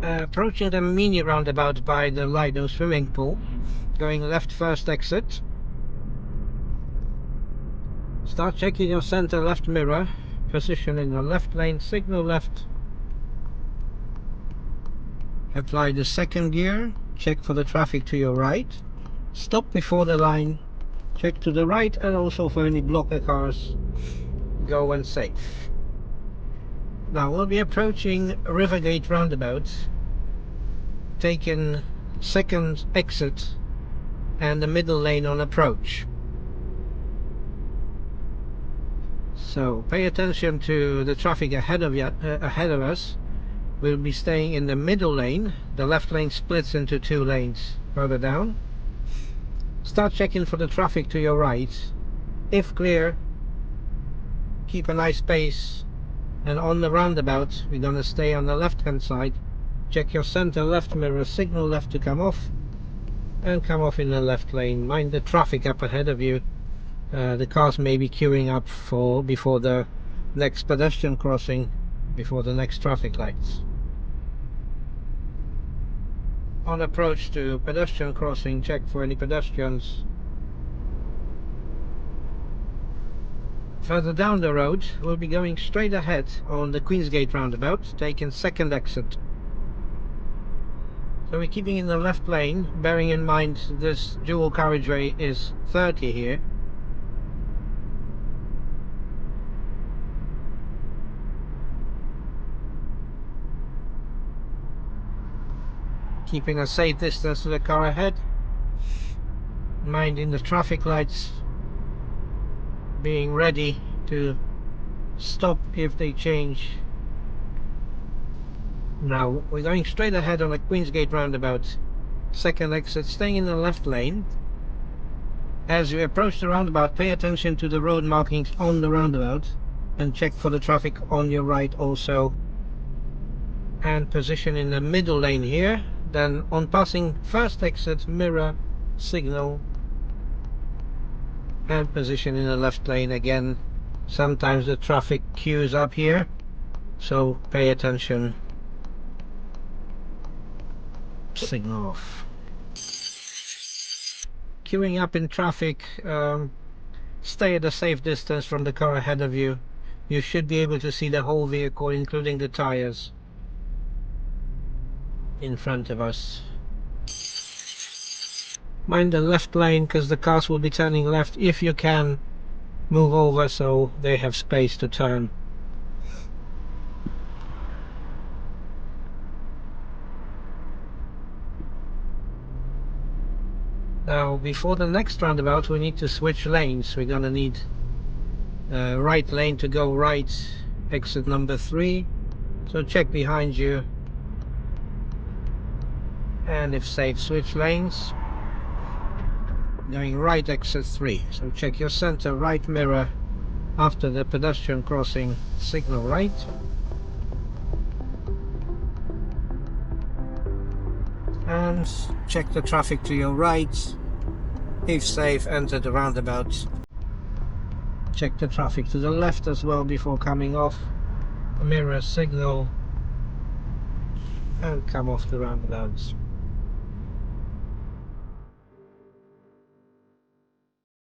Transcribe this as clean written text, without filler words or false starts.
Approaching the mini roundabout by the Lido swimming pool, going left first exit. Start checking your center left mirror, position in the left lane, signal left. Apply the second gear, check for the traffic to your right. Stop before the line, check to the right and also for any blocker cars. Go when safe. Now we'll be approaching Rivergate roundabout, taking second exit and the middle lane on approach. So pay attention to the traffic ahead of us. We'll be staying in the middle lane. The left lane splits into two lanes further down. Start checking for the traffic to your right. If clear, keep a nice pace. And on the roundabout, we're going to stay on the left hand side. Check your center left mirror, signal left to come off, and come off in the left lane. Mind the traffic up ahead of you. The cars may be queuing up before the next pedestrian crossing, before the next traffic lights. On approach to pedestrian crossing, check for any pedestrians. Further down the road, we'll be going straight ahead on the Queensgate roundabout, taking second exit. So we're keeping in the left lane, bearing in mind this dual carriageway is 30 here. Keeping a safe distance to the car ahead, minding the traffic lights, being ready to stop if they change. Now we're going straight ahead on the Queensgate roundabout, second exit, staying in the left lane. As you approach the roundabout, pay attention to the road markings on the roundabout and check for the traffic on your right also, and position in the middle lane here. Then on passing first exit, mirror, signal, and position in the left lane again. Sometimes the traffic queues up here, so pay attention. Signal off. Queuing up in traffic, stay at a safe distance from the car ahead of you. You should be able to see the whole vehicle, including the tires in front of us. Mind the left lane, because the cars will be turning left. If you can, move over so they have space to turn. Now before the next roundabout we need to switch lanes. We're gonna need right lane to go right, exit number 3, so check behind you and if safe switch lanes. Going right, exit 3, so check your center right mirror after the pedestrian crossing, signal right, and check the traffic to your right. If safe, enter the roundabout. Check the traffic to the left as well before coming off, mirror, signal, and come off the roundabouts.